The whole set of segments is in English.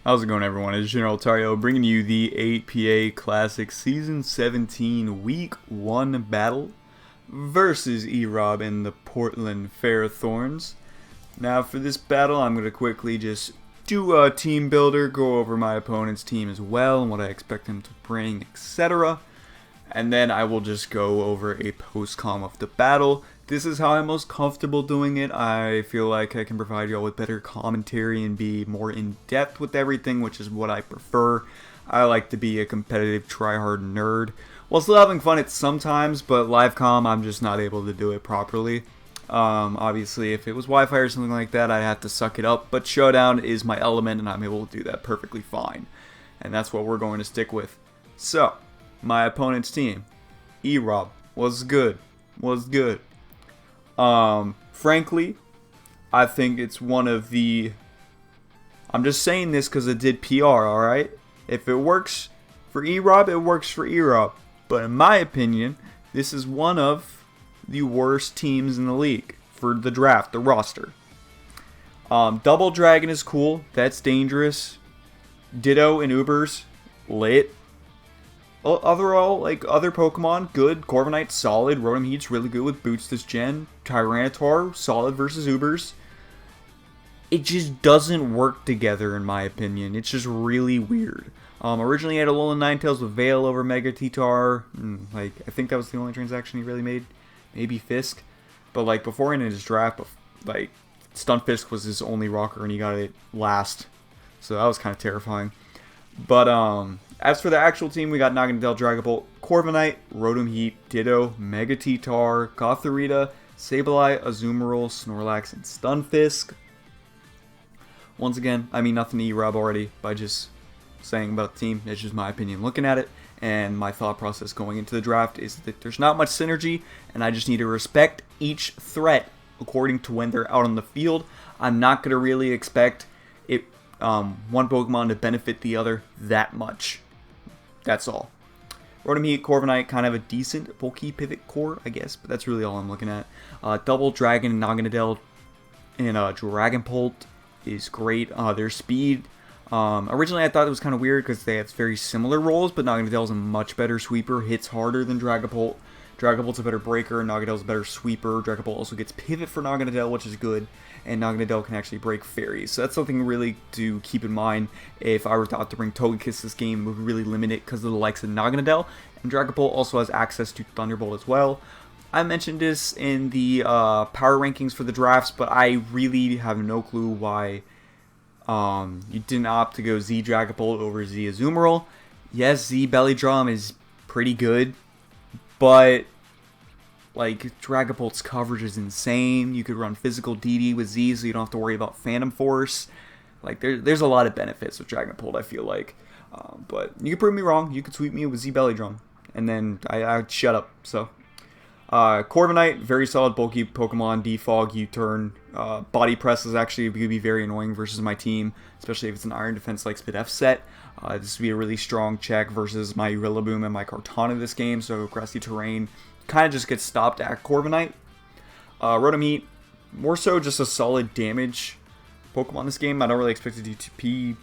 How's it going, everyone? It's GeneralTarheel bringing you the APA Classic Season 17 Week 1 battle versus Erob and the Portland Ferrothorns. Now, for this battle, I'm going to quickly just do a team builder, go over my opponent's team as well, and what I expect him to bring, etc. And then I will just go over a post-comm of the battle. This is how I'm most comfortable doing it. I feel like I can provide y'all with better commentary and be more in-depth with everything, which is what I prefer. I like to be a competitive try-hard nerd. While still having fun at sometimes, but live comm, I'm just not able to do it properly. Obviously, if it was Wi-Fi or something like that, I'd have to suck it up. But Showdown is my element, and I'm able to do that perfectly fine. And that's what we're going to stick with. So, my opponent's team. Erob was good. Frankly, I think it's one of the... I'm just saying this because it did PR, alright? If it works for Erob, it works for Erob. But in my opinion, this is one of the worst teams in the league for the draft, the roster. Double Dragon is cool. That's dangerous. Ditto and Ubers, lit. Overall, like, other Pokemon, good. Corviknight, solid. Rotom Heat's really good with boots this gen. Tyranitar, solid versus Ubers. It just doesn't work together, in my opinion. It's just really weird. Originally, he had Alolan Ninetales with Veil over Mega Titar. Like, I think that was the only transaction he really made. Maybe Fisk. But, like, before in his draft, like, Stunfisk was his only rocker, and he got it last. So that was kind of terrifying. But, as for the actual team, we got Naganadel, Dragapult, Corviknight, Rotom Heat, Ditto, Mega Titar, Gothorita, Sableye, Azumarill, Snorlax, and Stunfisk. Once again, I mean nothing to Erob already by just saying about the team. It's just my opinion looking at it, and my thought process going into the draft is that there's not much synergy, and I just need to respect each threat according to when they're out on the field. I'm not going to really expect it one Pokemon to benefit the other that much. That's all. Rotom Heat, Corviknight, kind of a decent bulky pivot core, I guess, but that's really all I'm looking at. Double Dragon and Naganadel and Dragapult is great. Their speed, originally I thought it was kind of weird because they have very similar roles, but Naganadel is a much better sweeper, hits harder than Dragapult. Dragapult's a better breaker, Nagadel's a better sweeper. Dragapult also gets pivot for Naganadel, which is good, and Naganadel can actually break fairies. So that's something really to keep in mind. If I were to bring Togekiss this game, it would really limit it because of the likes of Naganadel. And Dragapult also has access to Thunderbolt as well. I mentioned this in the power rankings for the drafts, but I really have no clue why you didn't opt to go Z Dragapult over Z Azumarill. Yes, Z Belly Drum is pretty good, but like, Dragapult's coverage is insane. You could run physical DD with Z, so you don't have to worry about Phantom Force. Like, there's a lot of benefits with Dragapult, I feel like. But you can prove me wrong. You could sweep me with Z Belly Drum, and then I'd shut up. So, Corviknight, very solid bulky Pokemon. Defog, U-turn. Body Press is actually going to be very annoying versus my team, especially if it's an Iron Defense like Spidef set. This would be a really strong check versus my Rillaboom and my Kartana this game, so grassy terrain kind of just gets stopped at Corviknight. Rotom Heat, more so just a solid damage Pokemon this game. I don't really expect it to be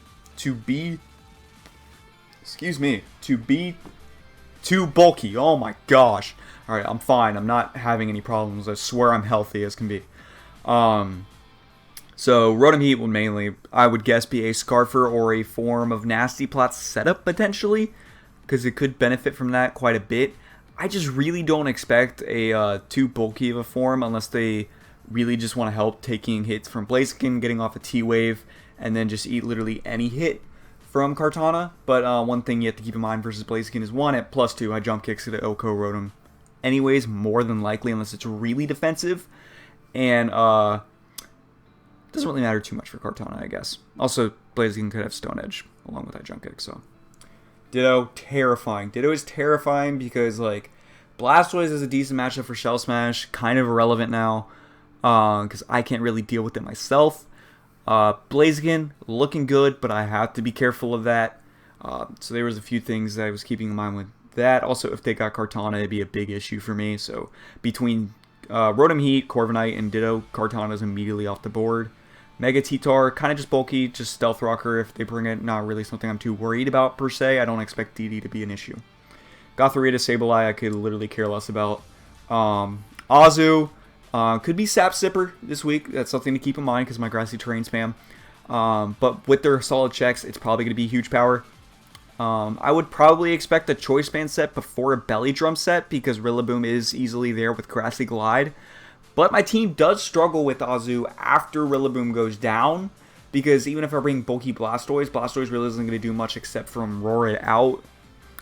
too bulky. Oh my gosh. Alright, I'm fine. I'm not having any problems. I swear I'm healthy as can be. So Rotom Heat will mainly, I would guess, be a Scarfer or a form of Nasty Plot setup potentially, because it could benefit from that quite a bit. I just really don't expect a too bulky of a form unless they really just want to help taking hits from Blaziken, getting off a T-Wave, and then just eat literally any hit from Kartana. But one thing you have to keep in mind versus Blaziken is, one, at +2, I jump kicks to Oko Rotom anyways, more than likely, unless it's really defensive. And it doesn't really matter too much for Kartana, I guess. Also, Blaziken could have Stone Edge along with that jump kick, so... Ditto, terrifying. Ditto is terrifying because, like, Blastoise is a decent matchup for Shell Smash. Kind of irrelevant now because I can't really deal with it myself. Blaziken, looking good, but I have to be careful of that. So there was a few things that I was keeping in mind with that. Also, if they got Kartana, it'd be a big issue for me. So between Rotom Heat, Corviknight, and Ditto, Kartana's immediately off the board. Mega T-Tar, kind of just bulky, just Stealth Rocker if they bring it. Not really something I'm too worried about per se. I don't expect DD to be an issue. Gothorita, Sableye, I could literally care less about. Azu, could be Sap Sipper this week. That's something to keep in mind because my Grassy Terrain spam. But with their solid checks, it's probably going to be huge power. I would probably expect a Choice Band set before a Belly Drum set because Rillaboom is easily there with Grassy Glide. But my team does struggle with Azu after Rillaboom goes down because even if I bring bulky Blastoise, Blastoise really isn't going to do much except from roar it out.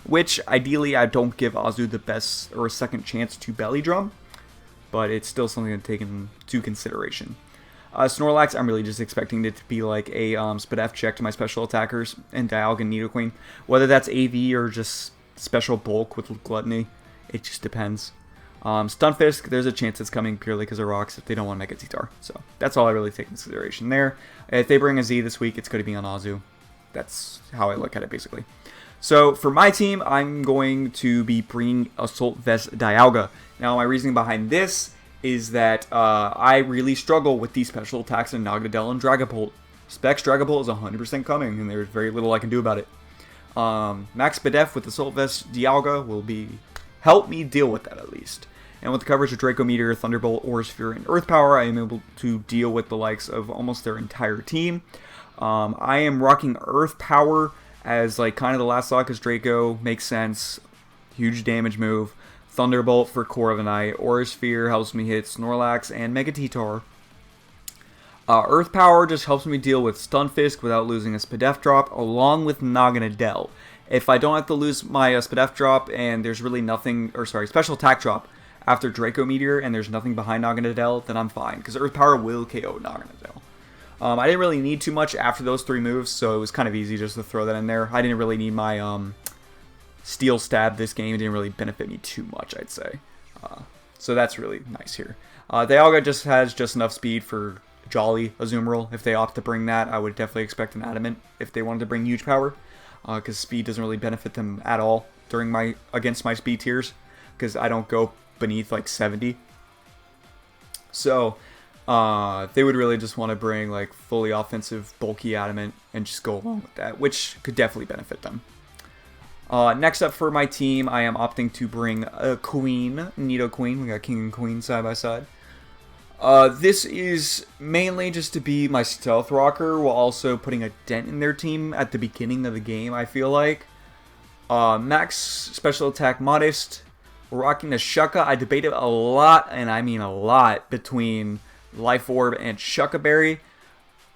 Which, ideally, I don't give Azu the best or a second chance to Belly Drum. But it's still something to take into consideration. Snorlax, I'm really just expecting it to be like a Spadef check to my special attackers and Dialga and Nidoqueen. Whether that's AV or just special bulk with Gluttony, it just depends. Stunfisk, there's a chance it's coming purely because of rocks if they don't want to make a T-Tar. So that's all I really take into consideration there. If they bring a Z this week, it's going to be on Azu. That's how I look at it basically. So for my team, I'm going to be bringing Assault Vest Dialga. Now my reasoning behind this is that I really struggle with these special attacks in Naganadel and Dragapult. Specs Dragapult is 100% coming, and there's very little I can do about it. Max Spadef with Assault Vest Dialga will help me deal with that at least. And with the coverage of Draco Meteor, Thunderbolt, Aura Sphere, and Earth Power, I am able to deal with the likes of almost their entire team. I am rocking Earth Power as like kind of the last slot because Draco makes sense. Huge damage move. Thunderbolt for Corviknight. Aura Sphere helps me hit Snorlax and Mega T-Tar. Earth Power just helps me deal with Stunfisk without losing a Spadef drop, along with Naganadel. If I don't have to lose my Spadef drop and there's really nothing, or sorry, special attack drop after Draco Meteor and there's nothing behind Naganadel, then I'm fine, because Earth Power will KO Naganadel. I didn't really need too much after those 3 moves, so it was kind of easy just to throw that in there. I didn't really need my Steel Stab this game. It didn't really benefit me too much, I'd say. So that's really nice here. Dialga just has just enough speed for Jolly Azumarill. If they opt to bring that, I would definitely expect an Adamant if they wanted to bring huge power. Because speed doesn't really benefit them at all against my speed tiers. Because I don't go beneath like 70. So they would really just want to bring like fully offensive bulky Adamant and just go along with that, which could definitely benefit them. Next up for my team, I am opting to bring a Queen, Nidoqueen. We got King and Queen side by side. This is mainly just to be my Stealth Rocker while also putting a dent in their team at the beginning of the game, I feel like. Max Special Attack Modest. We're rocking the Shucka. I debated a lot, and I mean a lot, between Life Orb and Shucka Berry.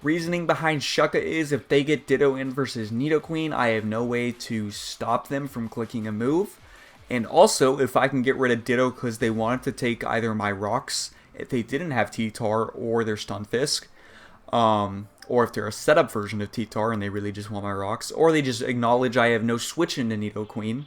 Reasoning behind Shucka is if they get Ditto in versus Nidoqueen, I have no way to stop them from clicking a move. And also, if I can get rid of Ditto because they wanted to take either my rocks, if they didn't have T-Tar, or their Stunfisk, or if they're a setup version of T-Tar and they really just want my rocks, or they just acknowledge I have no switch into Nidoqueen,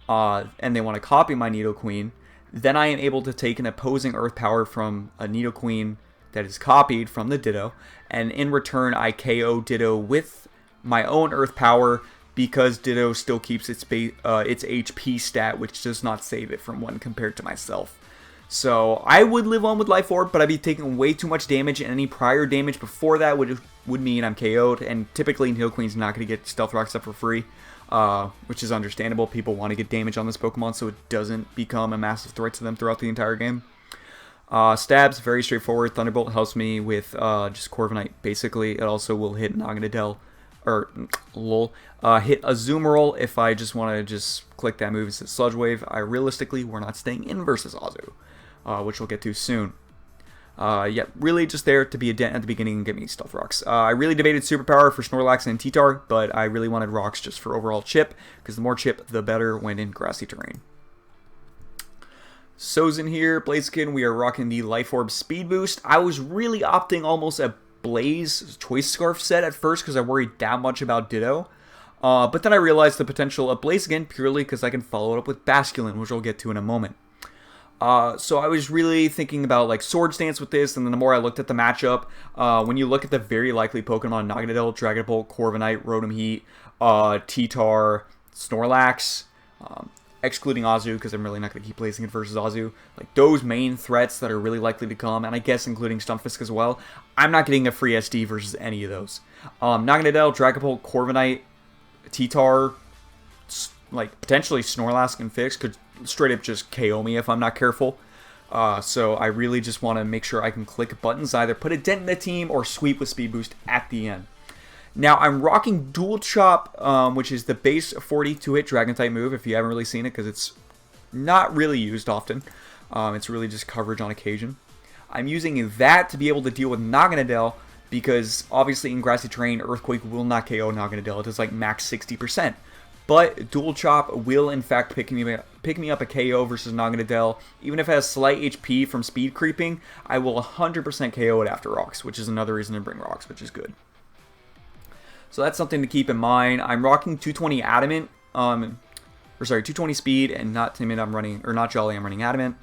and they want to copy my Nidoqueen, then I am able to take an opposing Earth Power from a Nidoqueen that is copied from the Ditto, and in return I KO Ditto with my own Earth Power because Ditto still keeps its HP stat, which does not save it from 1 compared to myself. So I would live on with Life Orb, but I'd be taking way too much damage, and any prior damage before that would mean I'm KO'd, and typically Nidoqueen's not going to get Stealth Rock stuff for free, which is understandable. People want to get damage on this Pokemon so it doesn't become a massive threat to them throughout the entire game. Stabs, very straightforward. Thunderbolt helps me with just Corviknight, basically. It also will hit Naganadel, or hit Azumarill if I just want to just click that move as a Sludge Wave. Realistically, we're not staying in versus Azu, which we'll get to soon. Yeah, really just there to be a dent at the beginning and get me Stealth Rocks. I really debated Superpower for Snorlax and T-Tar, but I really wanted Rocks just for overall chip, because the more chip, the better when in grassy terrain. Sozin here, Blaziken, we are rocking the Life Orb Speed Boost. I was really opting almost a Blaze Choice Scarf set at first because I worried that much about Ditto. But then I realized the potential of Blaziken purely because I can follow it up with Basculin, which we'll get to in a moment. So I was really thinking about like Swords Dance with this, and then the more I looked at the matchup, when you look at the very likely Pokemon, Naganadel, Dragapult, Corviknight, Rotom Heat, T-Tar, Snorlax, excluding Azu, because I'm really not going to keep placing it versus Azu. Like, those main threats that are really likely to come, and I guess including Stunfisk as well, I'm not getting a free SD versus any of those. Naganadel, Dragapult, Corviknight, T-Tar, like, potentially Snorlax and Fix could straight up just KO me if I'm not careful. So I really just want to make sure I can click buttons, either put a dent in the team or sweep with Speed Boost at the end. Now, I'm rocking Dual Chop, which is the base 42-hit Dragon-type move, if you haven't really seen it, because it's not really used often. It's really just coverage on occasion. I'm using that to be able to deal with Naganadel, because obviously in grassy terrain, Earthquake will not KO Naganadel. It does like max 60%. But Dual Chop will in fact pick me up a KO versus Naganadel. Even if it has slight HP from speed creeping, I will 100% KO it after Rocks, which is another reason to bring Rocks, which is good. So that's something to keep in mind. I'm rocking 220 Adamant, 220 Speed, and not Timid. I'm running, or not Jolly. I'm running Adamant.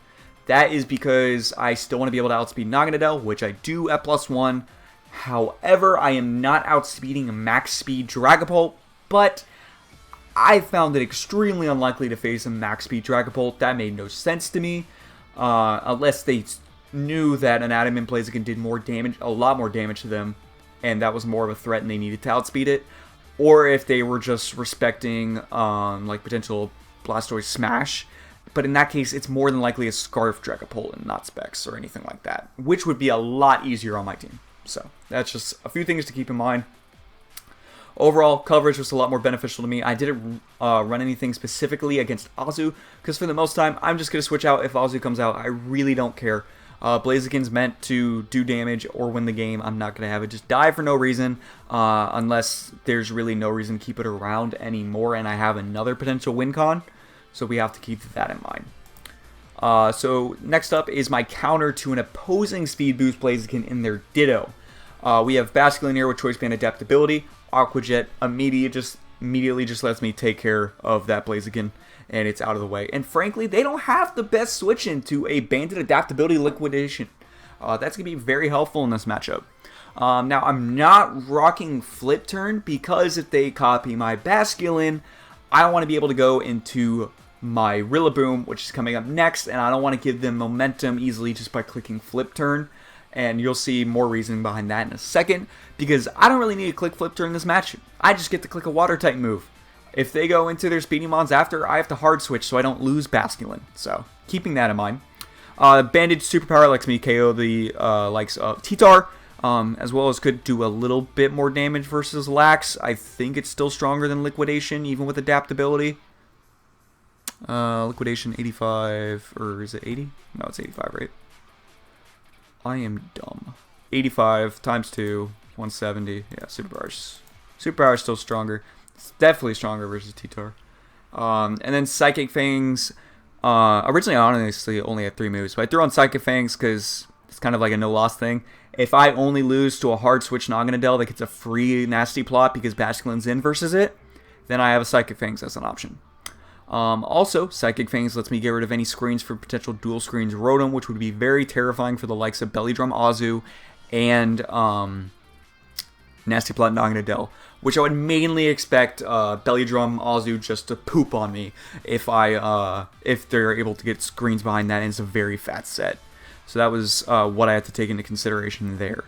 That is because I still want to be able to outspeed Naganadel, which I do at +1. However, I am not outspeeding a max speed Dragapult, but I found it extremely unlikely to face a max speed Dragapult. That made no sense to me, unless they knew that an Adamant Blaziken did more damage, a lot more damage to them, and that was more of a threat and they needed to outspeed it, or if they were just respecting like potential Blastoise Smash. But in that case, it's more than likely a Scarf Dragapult and not Specs or anything like that, which would be a lot easier on my team. So that's just a few things to keep in mind. Overall, coverage was a lot more beneficial to me. I didn't run anything specifically against Azu, because for the most time, I'm just going to switch out if Azu comes out. I really don't care. Blaziken's meant to do damage or win the game. I'm not going to have it just die for no reason, unless there's really no reason to keep it around anymore, and I have another potential win con, so we have to keep that in mind. So next up is my counter to an opposing Speed Boost Blaziken in their Ditto. We have Basculin here with Choice Band Adaptability. Aqua Jet immediately just lets me take care of that Blaziken, and it's out of the way. And frankly, they don't have the best switch into a Banded Adaptability Liquidation. That's going to be very helpful in this matchup. Now, I'm not rocking Flip Turn, because if they copy my Basculin, I want to be able to go into my Rillaboom, which is coming up next, and I don't want to give them momentum easily just by clicking Flip Turn. And you'll see more reasoning behind that in a second, because I don't really need to click Flip Turn in this match. I just get to click a Water-type move. If they go into their Speedy Mons after, I have to hard switch so I don't lose Basculin. So, keeping that in mind. Bandage Superpower lets me KO the likes of T-Tar, as well as could do a little bit more damage versus Lax. I think it's still stronger than Liquidation, even with Adaptability. Liquidation 85, or is it 80? No, it's 85, right? I am dumb. 85 times 2, 170. Yeah, Superpower is still stronger. It's definitely stronger versus T-Tar. And then Psychic Fangs. Originally, I honestly only had 3 moves, but I threw on Psychic Fangs because it's kind of like a no-loss thing. If I only lose to a hard switch Naganadel that gets a free Nasty Plot because Basculin's in versus it, then I have a Psychic Fangs as an option. Also, Psychic Fangs lets me get rid of any screens for potential dual screens Rotom, which would be very terrifying for the likes of Belly Drum Azu and Nasty Plot Naganadel, which I would mainly expect Belly Drum Azu just to poop on me if they're able to get screens behind that, and it's a very fat set. So that was what I had to take into consideration there.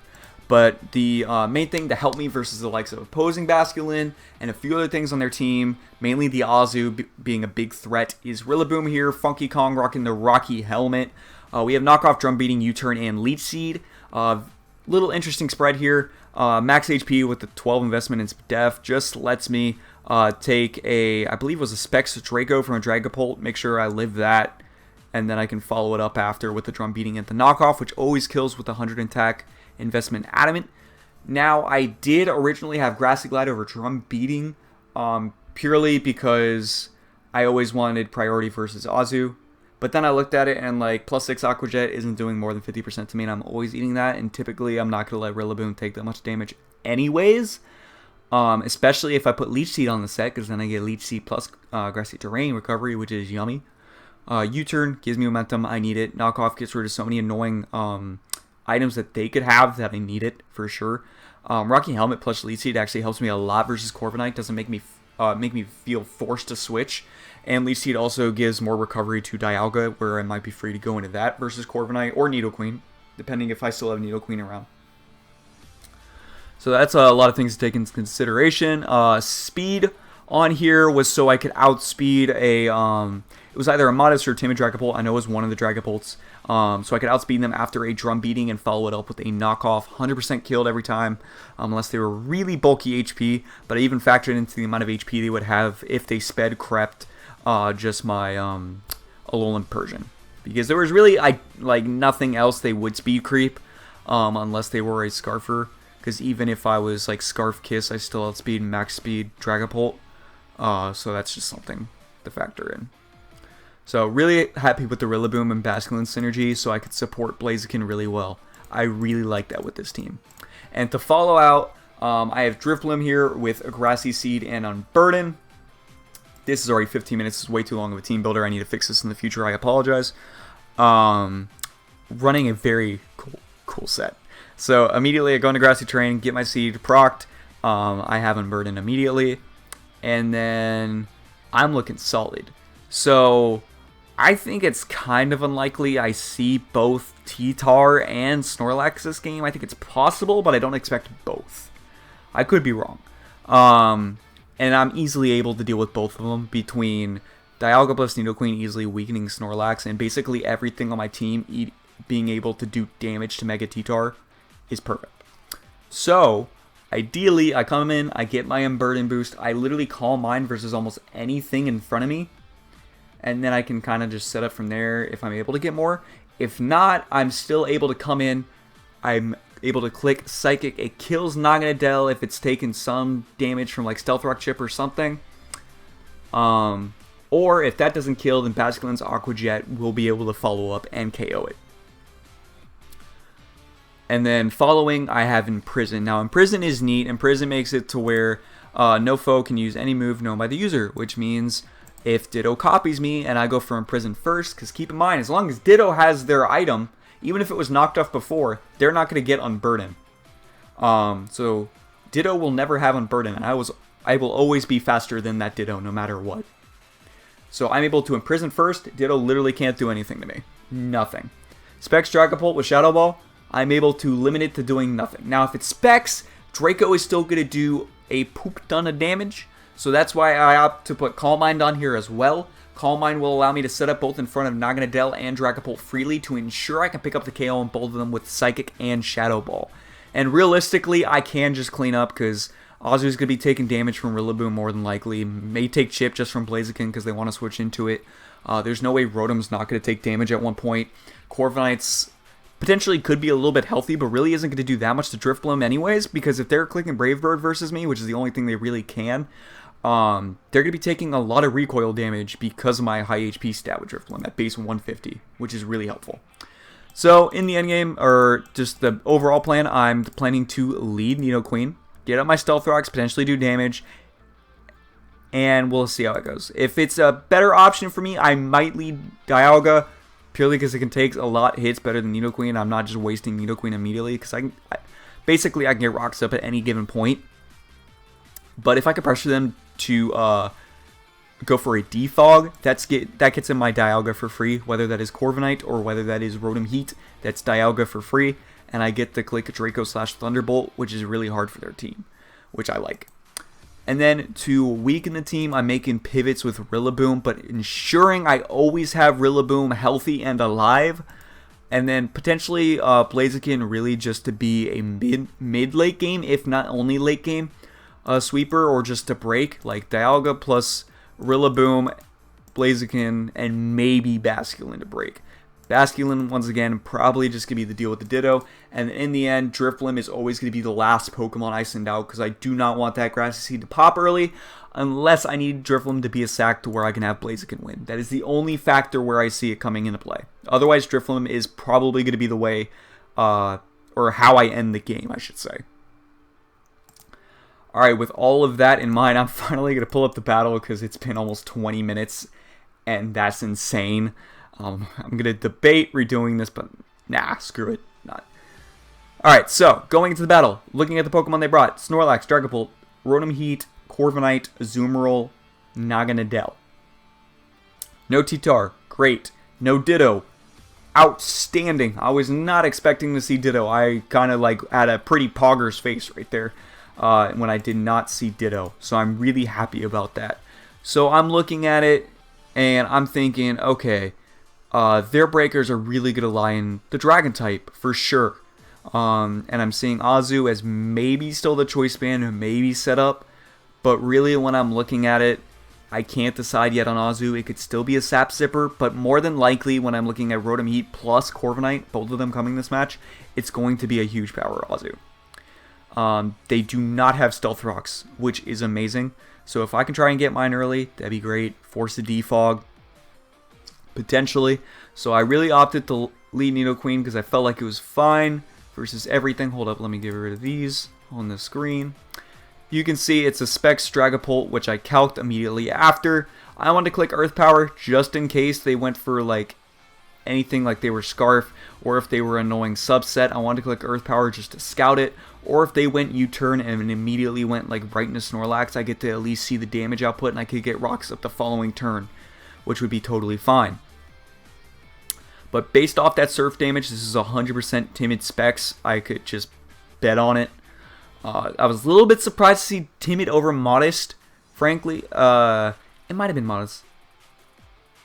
But the main thing to help me versus the likes of opposing Basculin and a few other things on their team, mainly the Azu being a big threat, is Rillaboom here, Funky Kong rocking the Rocky Helmet. We have Knockoff, Drum Beating, U-Turn, and Leech Seed. Little interesting spread here. Max HP with the 12 investment in Def just lets me take I believe it was a Specs Draco from a Dragapult, make sure I live that, and then I can follow it up after with the Drum Beating and the Knockoff, which always kills with 100 attack. Investment Adamant. Now, I did originally have Grassy Glide over Drum Beating, purely because I always wanted priority versus Azu. But then I looked at it and like +6 Aqua Jet isn't doing more than 50% to me, and I'm always eating that. And typically, I'm not going to let Rillaboom take that much damage anyways. Especially if I put Leech Seed on the set, because then I get Leech Seed plus Grassy Terrain recovery, which is yummy. U-Turn gives me momentum. I need it. Knockoff gets rid of so many annoying items that they could have that I need it for sure. Rocky Helmet plus Leech Seed actually helps me a lot versus Corviknight. Doesn't make me make me feel forced to switch. And Leech Seed also gives more recovery to Dialga, where I might be free to go into that versus Corviknight or Nidoqueen, depending if I still have Nidoqueen around. So that's a lot of things to take into consideration. Speed on here was so I could outspeed a, it was either a Modest or Timid Dragapult. I know it was one of the Dragapults. So I could outspeed them after a drum beating and follow it up with a knockoff. 100% killed every time, unless they were really bulky HP. But I even factored into the amount of HP they would have if they sped crept just my Alolan Persian. Because there was really like nothing else they would speed creep unless they were a Scarfer. Because even if I was like Scarf Kiss, I still outspeed max speed Dragapult. So that's just something to factor in. So really happy with the Rillaboom and Basculin synergy, so I could support Blaziken really well. I really like that with this team. And to follow out, I have Drifblim here with a Grassy Seed and Unburden. This is already 15 minutes. This is way too long of a team builder. I need to fix this in the future. I apologize. Running a very cool set. So immediately I go into Grassy Terrain, get my seed procced. I have Unburden immediately. And then I'm looking solid. So I think it's kind of unlikely I see both T-Tar and Snorlax this game. I think it's possible, but I don't expect both. I could be wrong. And I'm easily able to deal with both of them between Dialga plus Nidoqueen easily weakening Snorlax, and basically everything on my team being able to do damage to Mega T-Tar is perfect. So, ideally, I come in, I get my Unburden boost, I literally Calm Mind versus almost anything in front of me, and then I can kind of just set up from there if I'm able to get more. If not, I'm still able to come in, I'm able to click Psychic, it kills Naganadel if it's taken some damage from like Stealth Rock Chip or something. Or if that doesn't kill, then Basculin's Aqua Jet will be able to follow up and KO it. And then following, I have Imprison. Now, Imprison is neat. Imprison makes it to where no foe can use any move known by the user, which means if Ditto copies me and I go for Imprison first, because keep in mind, as long as Ditto has their item, even if it was knocked off before, they're not going to get Unburden. So Ditto will never have Unburden, and I will always be faster than that Ditto no matter what. So I'm able to Imprison first. Ditto literally can't do anything to me. Nothing. Specs Dragapult with Shadow Ball, I'm able to limit it to doing nothing. Now, if it's Specs, Draco is still going to do a poop ton of damage. So that's why I opt to put Calm Mind on here as well. Calm Mind will allow me to set up both in front of Naganadel and Dragapult freely to ensure I can pick up the KO on both of them with Psychic and Shadow Ball. And realistically, I can just clean up because Azu's going to be taking damage from Rillaboom more than likely. May take Chip just from Blaziken because they want to switch into it. There's no way Rotom's not going to take damage at one point. Corviknight's potentially could be a little bit healthy, but really isn't going to do that much to Drifblim anyways, because if they're clicking Brave Bird versus me, which is the only thing they really can, they're going to be taking a lot of recoil damage because of my high HP stat with Drifblim at base 150, which is really helpful. So, in the endgame, or just the overall plan, I'm planning to lead Nidoqueen, get up my Stealth Rocks, potentially do damage, and we'll see how it goes. If it's a better option for me, I might lead Dialga, purely because it can take a lot of hits better than Nidoqueen. I'm not just wasting Nidoqueen immediately, because basically I can get rocks up at any given point. But if I could pressure them to go for a Defog, that gets in my Dialga for free, whether that is Corviknight or whether that is Rotom Heat, that's Dialga for free, and I get to click Draco / Thunderbolt, which is really hard for their team, which I like. And then to weaken the team, I'm making pivots with Rillaboom, but ensuring I always have Rillaboom healthy and alive. And then potentially Blaziken really just to be a mid-late game, if not only late game sweeper, or just to break, like Dialga plus Rillaboom, Blaziken, and maybe Basculin to break. Basculin, once again, probably just going to be the deal with the Ditto. And in the end, Drifblim is always going to be the last Pokemon I send out because I do not want that Grassy Seed to pop early unless I need Drifblim to be a sack to where I can have Blaziken win. That is the only factor where I see it coming into play. Otherwise, Drifblim is probably going to be the way, or how I end the game, I should say. Alright, with all of that in mind, I'm finally going to pull up the battle because it's been almost 20 minutes, and that's insane. I'm going to debate redoing this, but nah, screw it. Not. Alright, so, going into the battle. Looking at the Pokemon they brought. Snorlax, Dragapult, Rotom Heat, Corviknight, Azumarill, Naganadel. No T-Tar, great. No Ditto, outstanding. I was not expecting to see Ditto. I kind of like had a pretty pogger's face right there when I did not see Ditto. So I'm really happy about that. So I'm looking at it and I'm thinking, okay, their breakers are really going to lie in the Dragon type for sure. And I'm seeing Azu as maybe still the choice band, maybe set up. But really when I'm looking at it, I can't decide yet on Azu. It could still be a Sap Sipper, but more than likely when I'm looking at Rotom Heat plus Corviknight, both of them coming this match, it's going to be a huge power Azu. They do not have Stealth Rocks, which is amazing. So if I can try and get mine early, that'd be great. Force a Defog, potentially. So I really opted to lead Nidoqueen because I felt like it was fine versus everything. Hold up, let me get rid of these on the screen. You can see it's a Specs Dragapult, which I calced immediately after. I wanted to click Earth Power just in case they went for like anything like they were Scarf, or if they were annoying subset, I wanted to click Earth Power just to scout it. Or if they went U-turn and immediately went like right into Snorlax, I get to at least see the damage output and I could get Rocks up the following turn, which would be totally fine. But based off that Surf damage, this is 100% Timid Specs. I could just bet on it. I was a little bit surprised to see Timid over Modest, frankly. It might have been Modest.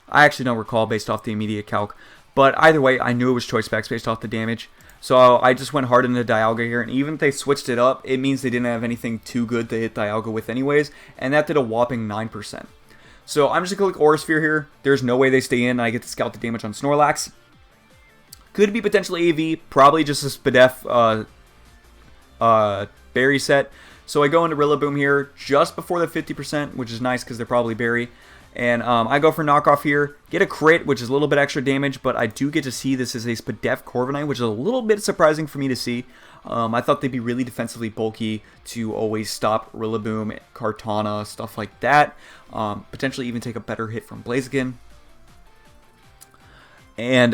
I actually don't recall based off the immediate calc. But either way, I knew it was Choice Specs based off the damage. So I just went hard into Dialga here. And even if they switched it up, it means they didn't have anything too good to hit Dialga with anyways. And that did a whopping 9%. So I'm just going to click Aura Sphere here. There's no way they stay in. I get to scout the damage on Snorlax. Could be potentially AV. Probably just a Spadef Berry set. So I go into Rillaboom here just before the 50%, which is nice because they're probably Berry. And I go for Knockoff here, get a crit, which is a little bit extra damage, but I do get to see this is a Spadef Corviknight, which is a little bit surprising for me to see. I thought they'd be really defensively bulky to always stop Rillaboom, Kartana, stuff like that. Potentially even take a better hit from Blaziken. And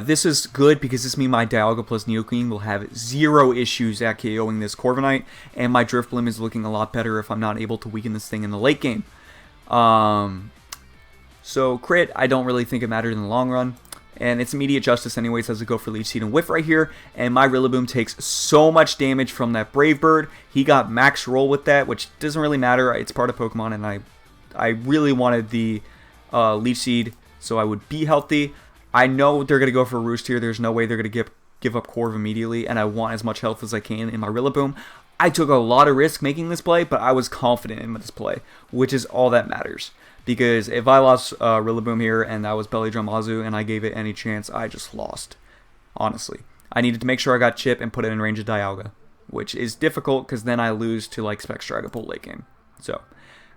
this is good because this means my Dialga plus Nidoqueen will have zero issues at KOing this Corviknight, and my Drifblim is looking a lot better if I'm not able to weaken this thing in the late game. So crit, I don't really think it mattered in the long run, and it's immediate justice anyways as I go for Leech Seed and Whiff right here, and my Rillaboom takes so much damage from that Brave Bird. He got max roll with that, which doesn't really matter. It's part of Pokemon, and I really wanted the Leech Seed so I would be healthy. I know they're going to go for a Roost here. There's no way they're going to give up Corv immediately, and I want as much health as I can in my Rillaboom. I took a lot of risk making this play, but I was confident in this play, which is all that matters. Because if I lost Rillaboom here and that was Belly Drum Azu and I gave it any chance, I just lost. Honestly. I needed to make sure I got Chip and put it in range of Dialga, which is difficult because then I lose to like Specs Dragapult late game. So,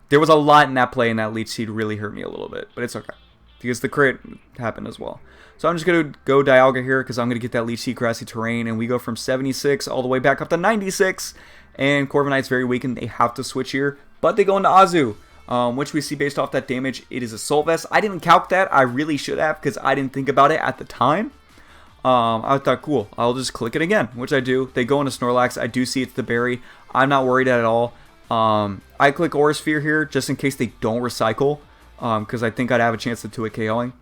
there was a lot in that play, and that Leech Seed really hurt me a little bit, but it's okay. Because the crit happened as well. So I'm just going to go Dialga here because I'm going to get that Leech Seed Grassy Terrain, and we go from 76 all the way back up to 96. And Corviknight's very weak, and they have to switch here. But they go into Azu, which we see based off that damage. It is Assault Vest. I didn't calc that. I really should have because I didn't think about it at the time. I thought, cool, I'll just click it again, which I do. They go into Snorlax. I do see it's the Berry. I'm not worried at all. I click Aura Sphere here just in case they don't recycle. Because I think I'd have a chance at 2-hit KOing.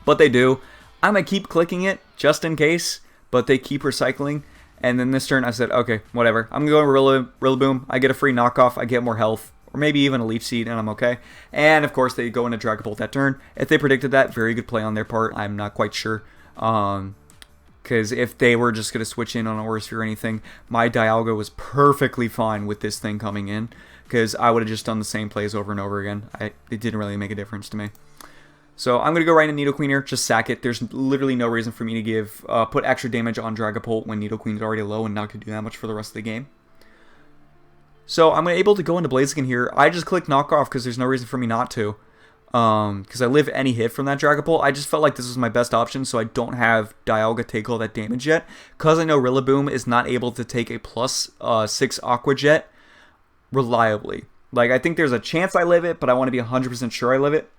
But they do. I'm going to keep clicking it just in case, but they keep recycling. And then this turn I said, okay, whatever. I'm going to go Rillaboom. I get a free knockoff. I get more health, or maybe even a Leech Seed, and I'm okay. And of course, they go into Dragapult that turn. If they predicted that, very good play on their part. I'm not quite sure. Because if they were just going to switch in on Aura Sphere or anything, my Dialga was perfectly fine with this thing coming in. Because I would have just done the same plays over and over again. It didn't really make a difference to me. So I'm going to go right into Nidoqueen here. Just sack it. There's literally no reason for me to put extra damage on Dragapult when Nidoqueen's already low and not going to do that much for the rest of the game. So I'm able to go into Blaziken here. I just click Knockoff because there's no reason for me not to. Because I live any hit from that Dragapult. I just felt like this was my best option, so I don't have Dialga take all that damage yet. Because I know Rillaboom is not able to take a plus 6 Aqua Jet reliably. Like, I think there's a chance I live it, but I want to be 100% sure I live it.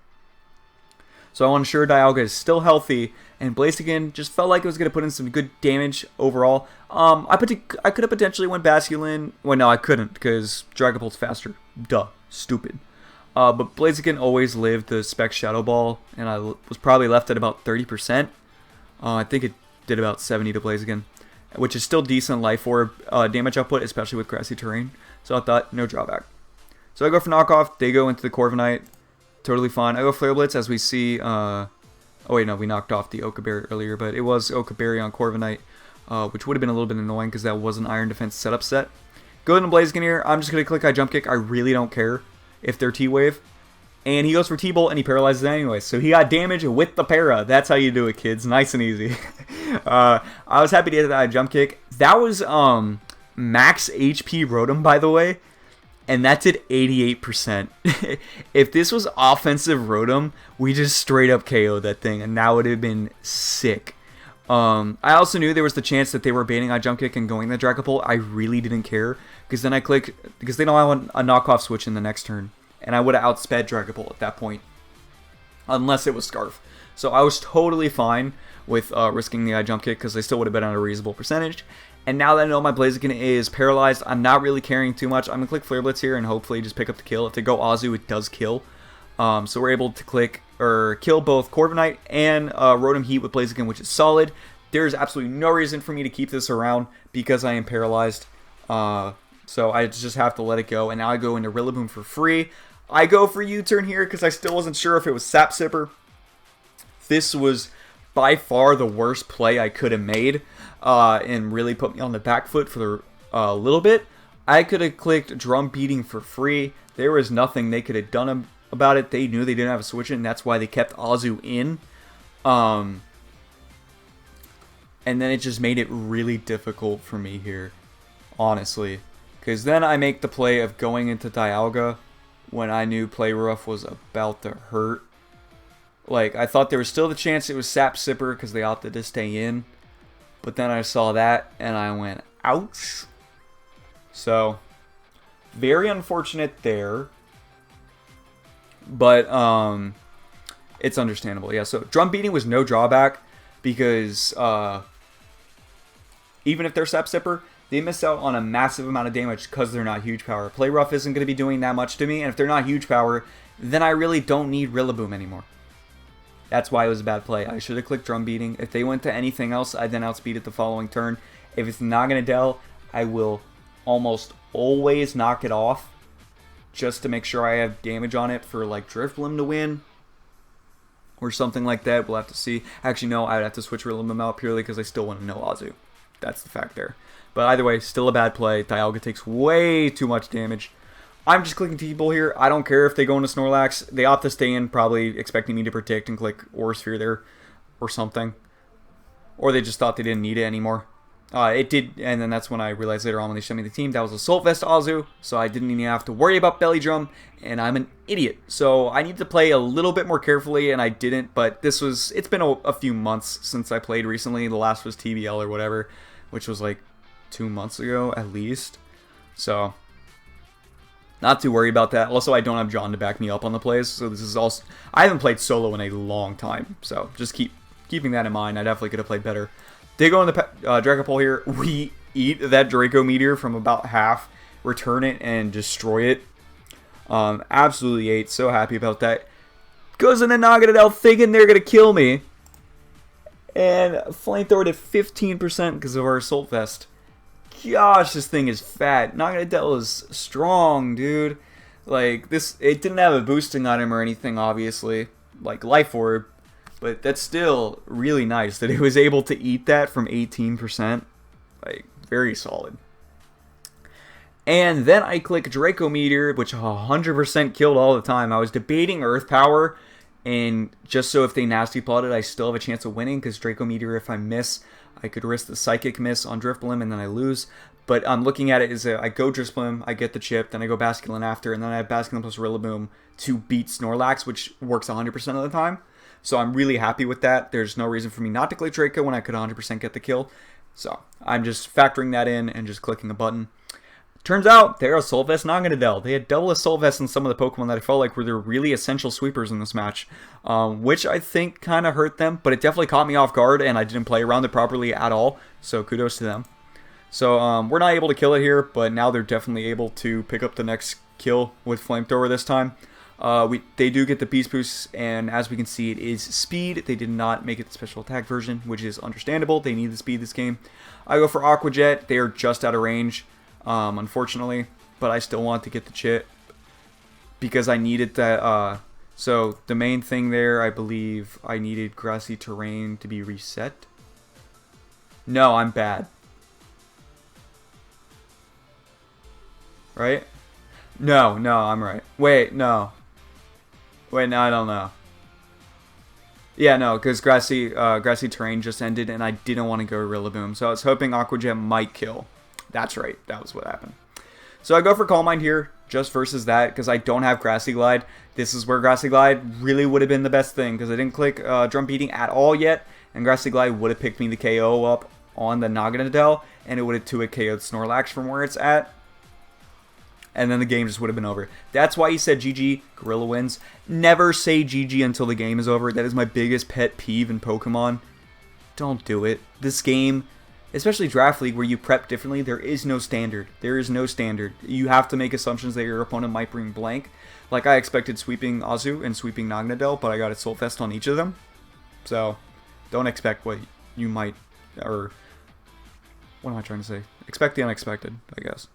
So I want to ensure Dialga is still healthy, and Blaziken just felt like it was going to put in some good damage overall. I could have potentially went Basculin. Well, no, I couldn't, because Dragapult's faster. Duh. Stupid. But Blaziken always lived the Spec Shadow Ball, and I was probably left at about 30%. I think it did about 70 to Blaziken, which is still decent Life Orb damage output, especially with grassy terrain. So I thought, no drawback. So I go for knockoff. They go into the Corviknight. Totally fine. I go Flare Blitz as we see. Oh wait, no, we knocked off the Okaberry earlier, but it was Okaberry on Corviknight, which would have been a little bit annoying because that was an Iron Defense setup set. Go into Blaziken here. I'm just going to click I Jump Kick. I really don't care if they're T-Wave. And he goes for T-Bolt and he paralyzes it anyway. So he got damage with the para. That's how you do it, kids. Nice and easy. I was happy to get that Jump Kick. That was max HP Rotom, by the way. And that did 88%. If this was offensive Rotom, we just straight up KO'd that thing. And that would have been sick. I also knew there was the chance that they were baiting I Jump Kick and going the Dragapult. I really didn't care. Because then I clicked, because they don't have a knockoff switch in the next turn. And I would have outsped Dragapult at that point. Unless it was Scarf. So I was totally fine with risking the I Jump Kick because they still would have been at a reasonable percentage. And now that I know my Blaziken is paralyzed, I'm not really caring too much. I'm going to click Flare Blitz here and hopefully just pick up the kill. If they go Azu, it does kill. So we're able to kill both Corviknight and Rotom Heat with Blaziken, which is solid. There's absolutely no reason for me to keep this around because I am paralyzed. So I just have to let it go. And now I go into Rillaboom for free. I go for U-turn here because I still wasn't sure if it was Sap Sipper. This was by far the worst play I could have made and really put me on the back foot for a little bit. I could have clicked Drum Beating for free. There was nothing they could have done about it. They knew they didn't have a switch in. That's why they kept Azu in. And then it just made it really difficult for me here, honestly. Because then I make the play of going into Dialga when I knew Play Rough was about to hurt. Like, I thought there was still the chance it was Sap Sipper because they opted to stay in. But then I saw that and I went, ouch. So, very unfortunate there. But, it's understandable. Yeah, so Drum Beating was no drawback because even if they're Sap Sipper, they miss out on a massive amount of damage because they're not huge power. Play Rough isn't going to be doing that much to me, and if they're not huge power, then I really don't need Rillaboom anymore. That's why it was a bad play. I should have clicked Drum Beating. If they went to anything else, I'd then outspeed it the following turn. If it's not going to Del, I will almost always knock it off just to make sure I have damage on it for like Drifblim to win or something like that. We'll have to see. Actually, no, I'd have to switch Rillaboom out purely because I still want to know Azu. That's the fact there. But either way, still a bad play. Dialga takes way too much damage. I'm just clicking T-Bolt here. I don't care if they go into Snorlax. They opt to stay in, probably expecting me to predict and click Aura Sphere there or something. Or they just thought they didn't need it anymore. It did, and then that's when I realized later on when they showed me the team, that was Assault Vest Azu, so I didn't even have to worry about Belly Drum, and I'm an idiot. So I need to play a little bit more carefully, and I didn't, but it's been a few months since I played recently. The last was TBL or whatever, which was like 2 months ago at least. So not too worried about that. Also, I don't have John to back me up on the plays, so this is also, I haven't played solo in a long time, so just keeping that in mind. I definitely could have played better. They go in the Dragapult here. We eat that Draco Meteor from about half, return it, and destroy it. Absolutely ate. So happy about that. Goes into Naganadel thinking they're going to kill me. And Flamethrower at 15% because of our Assault Vest. Gosh, this thing is fat. Naganadel is strong, dude. Like, this, it didn't have a boosting on him or anything, obviously. Like Life Orb. But that's still really nice that it was able to eat that from 18%. Like, very solid. And then I click Draco Meteor, which 100% killed all the time. I was debating Earth Power, and just so if they Nasty Plotted, I still have a chance of winning, because Draco Meteor, if I miss, I could risk the Psychic Miss on Drifblim, and then I lose. But I'm looking at it as I go Drifblim, I get the chip, then I go Basculin after, and then I have Basculin plus Rillaboom to beat Snorlax, which works 100% of the time. So I'm really happy with that. There's no reason for me not to click Draco when I could 100% get the kill. So I'm just factoring that in and just clicking a button. Turns out they're Assault Vest Naganadel. They had double Assault Vest in some of the Pokemon that I felt like were the really essential sweepers in this match, which I think kind of hurt them, but it definitely caught me off guard, and I didn't play around it properly at all, so kudos to them. So we're not able to kill it here, but now they're definitely able to pick up the next kill with Flamethrower this time. They do get the Beast Boost, and as we can see, it is speed. They did not make it the special attack version, which is understandable. They need the speed this game. I go for Aqua Jet. They are just out of range, unfortunately, but I still want to get the chit because I needed that. So the main thing there, I believe I needed Grassy Terrain to be reset. No, I'm bad. Right? No, I'm right. Wait, no. Wait, no, I don't know. Yeah, no, because Grassy Terrain just ended, and I didn't want to go Rillaboom, so I was hoping Aqua Jet might kill. That's right, that was what happened. So I go for Calm Mind here, just versus that, because I don't have Grassy Glide. This is where Grassy Glide really would have been the best thing, because I didn't click Drum Beating at all yet, and Grassy Glide would have picked me the KO up on the Naganadel, and it would have 2-hit KO'd Snorlax from where it's at. And then the game just would have been over. That's why he said GG, Gorilla wins. Never say GG until the game is over. That is my biggest pet peeve in Pokemon. Don't do it. This game, especially Draft League where you prep differently, there is no standard. There is no standard. You have to make assumptions that your opponent might bring blank. Like I expected sweeping Azu and sweeping Naganadel, but I got a Soul Fest on each of them. So don't expect what you might, or what am I trying to say? Expect the unexpected, I guess.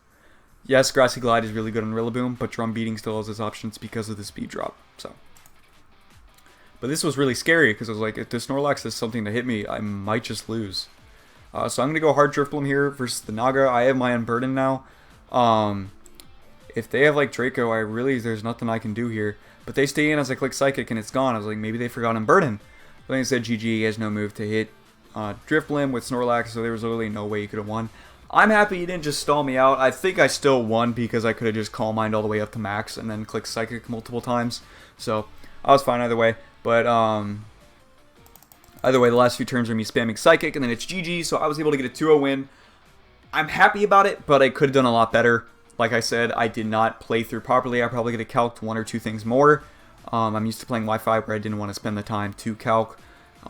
Yes, Grassy Glide is really good on Rillaboom, but Drum Beating still has its options because of the speed drop. So, but this was really scary because I was like, if this Snorlax is something to hit me, I might just lose. So I'm going to go hard Drifloom here versus the Naga. I have my Unburden now. If they have like Draco, there's nothing I can do here. But they stay in as I click Psychic and it's gone. I was like, maybe they forgot Unburden. But then I said GG, he has no move to hit Drifloom with Snorlax, so there was literally no way he could have won. I'm happy he didn't just stall me out. I think I still won because I could have just Calm Mind all the way up to max and then clicked Psychic multiple times. So I was fine either way. But either way, the last few turns are me spamming Psychic and then it's GG. So I was able to get a 2-0 win. I'm happy about it, but I could have done a lot better. Like I said, I did not play through properly. I probably could have calced 1 or 2 things more. I'm used to playing Wi-Fi where I didn't want to spend the time to calc.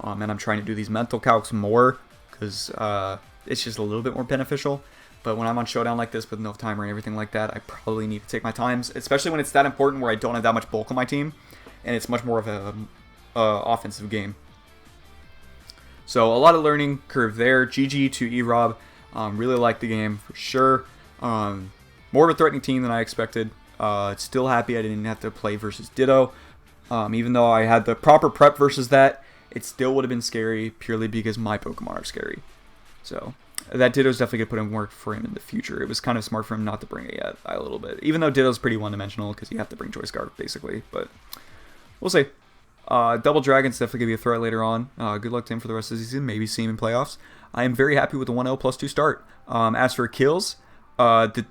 And I'm trying to do these mental calcs more because it's just a little bit more beneficial. But when I'm on Showdown like this with no timer and everything like that, I probably need to take my times, especially when it's that important where I don't have that much bulk on my team and it's much more of a offensive game. So a lot of learning curve there. GG to Erob. Really like the game for sure. More of a threatening team than I expected. Still happy I didn't have to play versus Ditto. Even though I had the proper prep versus that, it still would have been scary purely because my Pokemon are scary. So that Ditto's definitely going to put in work for him in the future. It was kind of smart for him not to bring it yet a little bit. Even though Ditto's pretty one-dimensional because you have to bring Choice Scarf basically. But we'll see. Double Dragon's definitely going to be a threat later on. Good luck to him for the rest of the season. Maybe see him in playoffs. I am very happy with the 1-0 plus 2 start. As for kills, the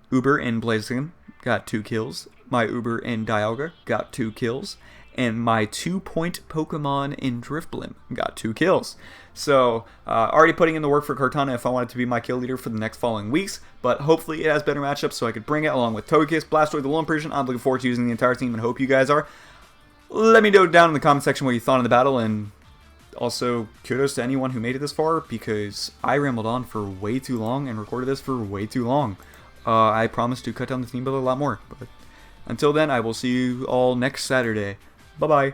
Uber and Blaziken got 2 kills. My Uber and Dialga got 2 kills. And my 2-point Pokemon in Drifblim got 2 kills. So, already putting in the work for Cortana if I want it to be my kill leader for the next following weeks. But hopefully it has better matchups so I could bring it along with Togekiss, Blastoise, the Lone Persian. I'm looking forward to using the entire team and hope you guys are. Let me know down in the comment section what you thought of the battle. And also, kudos to anyone who made it this far because I rambled on for way too long and recorded this for way too long. I promise to cut down the team builder a lot more. But until then, I will see you all next Saturday. Bye-bye.